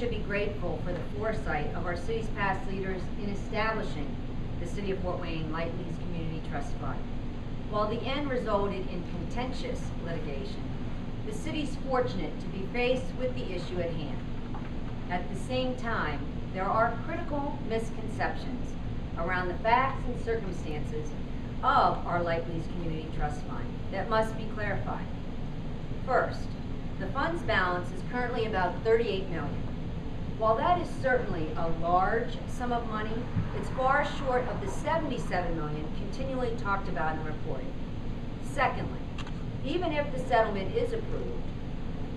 should be grateful for the foresight of our city's past leaders in establishing the City of Fort Wayne Light Lease Community Trust Fund. While the end resulted in contentious litigation, the city's fortunate to be faced with the issue at hand. At the same time, there are critical misconceptions around the facts and circumstances of our Light Lease Community Trust Fund that must be clarified. First, the fund's balance is currently about $38 million. While that is certainly a large sum of money, it's far short of the $77 million continually talked about in reporting. Secondly, even if the settlement is approved,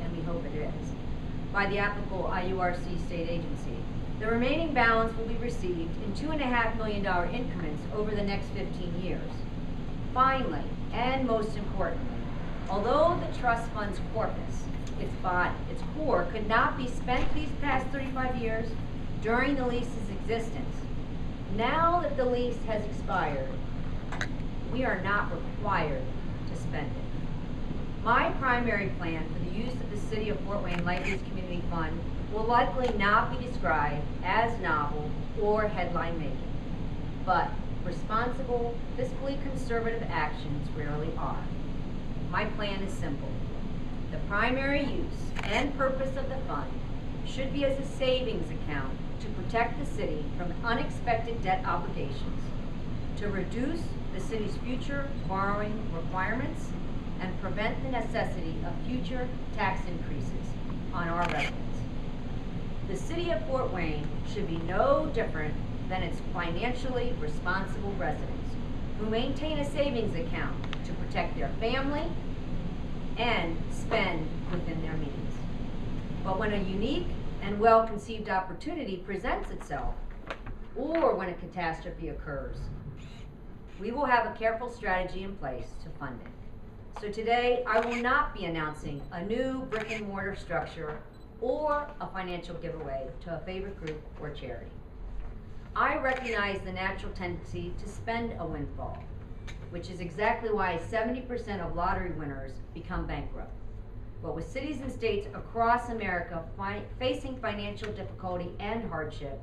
and we hope it is, by the applicable IURC state agency, the remaining balance will be received in $2.5 million increments over the next 15 years. Finally, and most importantly, although the trust fund's corpus, its body, its core, could not be spent these past 35 years during the lease's existence, now that the lease has expired, we are not required to spend it. My primary plan for the use of the City of Fort Wayne Light Lease Community Fund will likely not be described as novel or headline-making, but responsible, fiscally conservative actions rarely are. My plan is simple. The primary use and purpose of the fund should be as a savings account to protect the city from unexpected debt obligations, to reduce the city's future borrowing requirements, and prevent the necessity of future tax increases on our residents. The City of Fort Wayne should be no different than its financially responsible residents who maintain a savings account to protect their family and spend within their means. But when a unique and well-conceived opportunity presents itself, or when a catastrophe occurs, we will have a careful strategy in place to fund it. So today, I will not be announcing a new brick and mortar structure or a financial giveaway to a favorite group or charity. I recognize the natural tendency to spend a windfall, which is exactly why 70% of lottery winners become bankrupt. But with cities and states across America facing financial difficulty and hardship,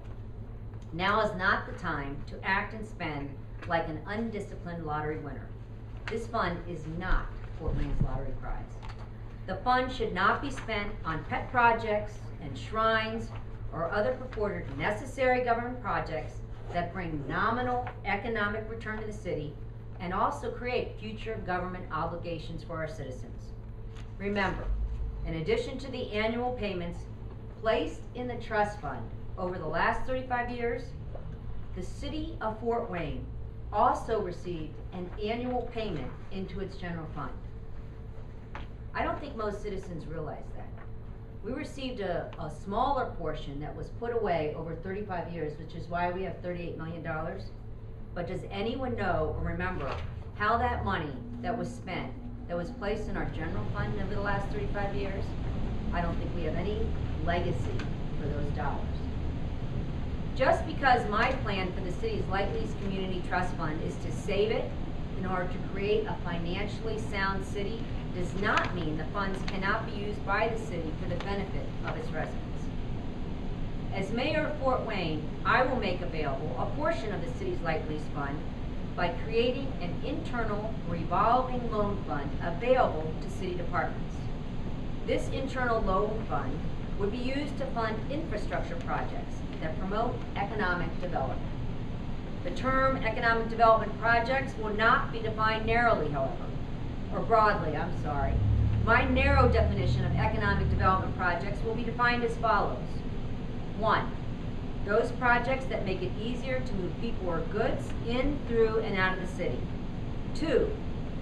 now is not the time to act and spend like an undisciplined lottery winner. This fund is not Fort Wayne's lottery prize. The fund should not be spent on pet projects and shrines or other purported necessary government projects that bring nominal economic return to the city and also create future government obligations for our citizens. Remember, in addition to the annual payments placed in the trust fund over the last 35 years, the City of Fort Wayne also received an annual payment into its general fund. I don't think most citizens realize that. We received a smaller portion that was put away over 35 years, which is why we have $38 million. But does anyone know or remember how that money that was spent, that was placed in our general fund over the last 35 years? I don't think we have any legacy for those dollars. Just because my plan for the city's Light Lease Community Trust Fund is to save it in order to create a financially sound city does not mean the funds cannot be used by the city for the benefit of its residents. As Mayor of Fort Wayne, I will make available a portion of the city's Light Lease Fund by creating an internal revolving loan fund available to city departments. This internal loan fund would be used to fund infrastructure projects that promote economic development. The term economic development projects will not be defined narrowly, however, or broadly, I'm sorry. My narrow definition of economic development projects will be defined as follows. 1, those projects that make it easier to move people or goods in, through, and out of the city. 2,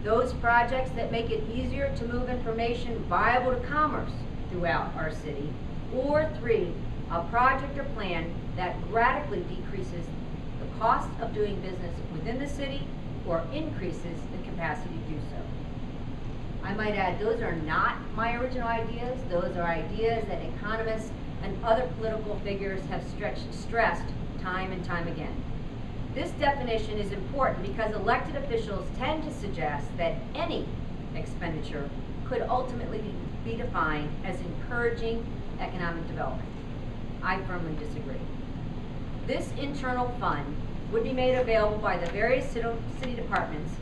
those projects that make it easier to move information viable to commerce throughout our city. Or 3, a project or plan that radically decreases the cost of doing business within the city or increases the capacity to do so. I might add, those are not my original ideas. Those are ideas that economists and other political figures have stressed time and time again. This definition is important because elected officials tend to suggest that any expenditure could ultimately be defined as encouraging economic development. I firmly disagree. This internal fund would be made available by the various city departments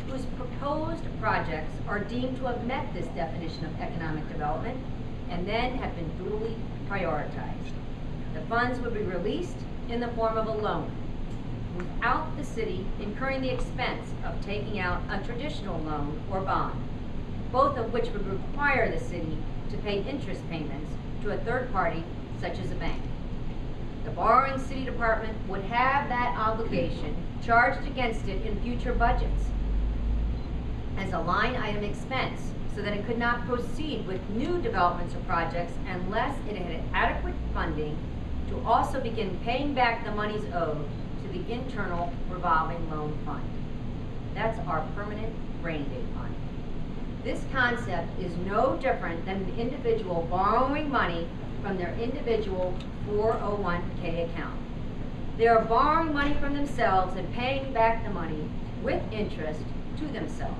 whose proposed projects are deemed to have met this definition of economic development and then have been duly prioritized. The funds would be released in the form of a loan, without the city incurring the expense of taking out a traditional loan or bond, both of which would require the city to pay interest payments to a third party, such as a bank. The borrowing city department would have that obligation charged against it in future budgets as a line item expense, so that it could not proceed with new developments or projects unless it had adequate funding to also begin paying back the monies owed to the internal revolving loan fund. That's our permanent rainy day fund. This concept is no different than an individual borrowing money from their individual 401k account. They are borrowing money from themselves and paying back the money with interest to themselves.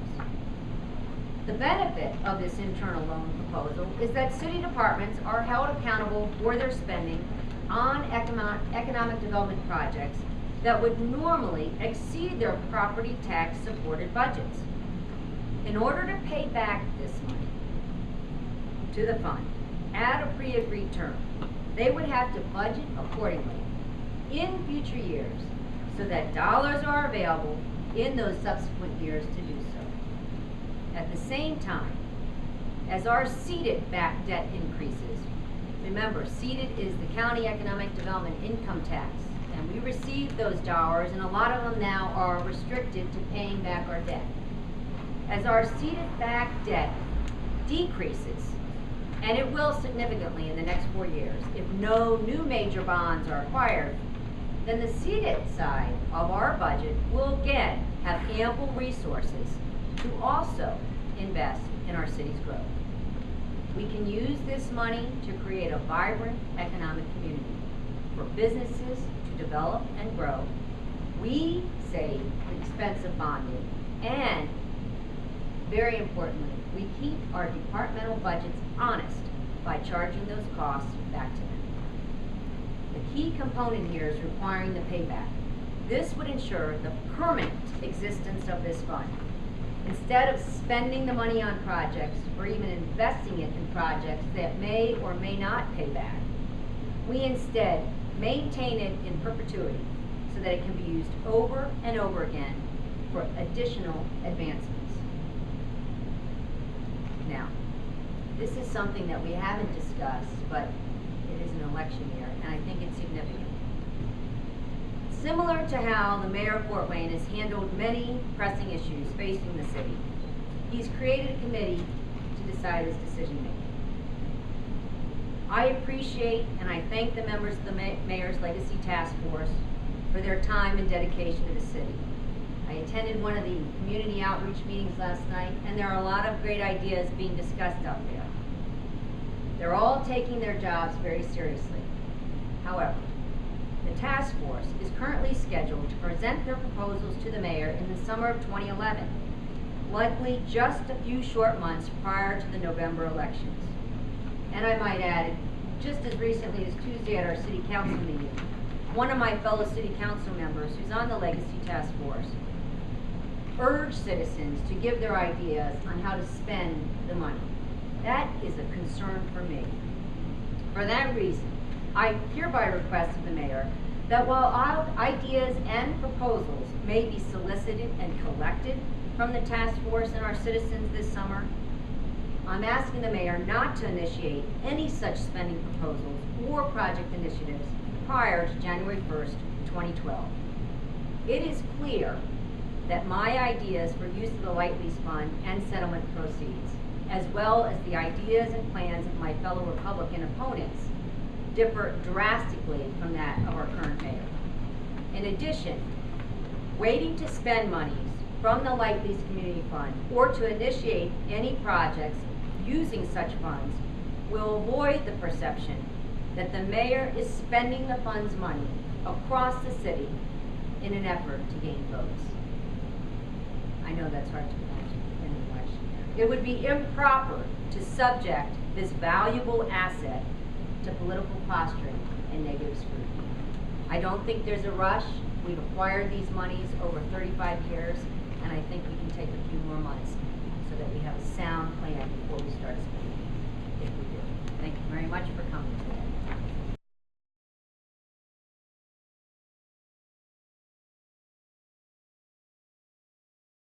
The benefit of this internal loan proposal is that city departments are held accountable for their spending on economic development projects that would normally exceed their property tax supported budgets. In order to pay back this money to the fund at a pre-agreed term, they would have to budget accordingly in future years so that dollars are available in those subsequent years to do so. At the same time, as our seeded back debt increases, remember, seeded is the county economic development income tax, and we receive those dollars, and a lot of them now are restricted to paying back our debt. As our seeded back debt decreases, and it will significantly in the next 4 years if no new major bonds are acquired, then the seeded side of our budget will again have ample resources to also invest in our city's growth. We can use this money to create a vibrant economic community for businesses to develop and grow. We save the expense of bonding, and very importantly, we keep our departmental budgets honest by charging those costs back to them. The key component here is requiring the payback. This would ensure the permanent existence of this fund. Instead of spending the money on projects or even investing it in projects that may or may not pay back, we instead maintain it in perpetuity so that it can be used over and over again for additional advancements. Now, this is something that we haven't discussed, but it is an election year, and I think it's significant. Similar to how the mayor of Fort Wayne has handled many pressing issues facing the city, he's created a committee to decide his decision-making. I appreciate and I thank the members of the Mayor's Legacy Task Force for their time and dedication to the city. I attended one of the community outreach meetings last night, and there are a lot of great ideas being discussed out there. They're all taking their jobs very seriously. However, the task force is currently scheduled to present their proposals to the mayor in the summer of 2011, likely just a few short months prior to the November elections. And I might add, just as recently as Tuesday at our city council meeting, one of my fellow city council members who's on the Legacy Task Force urged citizens to give their ideas on how to spend the money. That is a concern for me. For that reason, I hereby request of the mayor that while ideas and proposals may be solicited and collected from the task force and our citizens this summer, I'm asking the mayor not to initiate any such spending proposals or project initiatives prior to January 1st, 2012. It is clear that my ideas for use of the Light Lease Fund and settlement proceeds, as well as the ideas and plans of my fellow Republican opponents, differ drastically from that of our current mayor. In addition, waiting to spend monies from the Light Lease Community Fund or to initiate any projects using such funds will avoid the perception that the mayor is spending the fund's money across the city in an effort to gain votes. I know that's hard to imagine in an election year. It would be improper to subject this valuable asset to political posturing and negative scrutiny. I don't think there's a rush. We've acquired these monies over 35 years, and I think we can take a few more months so that we have a sound plan before we start spending, if we do. Thank you very much for coming.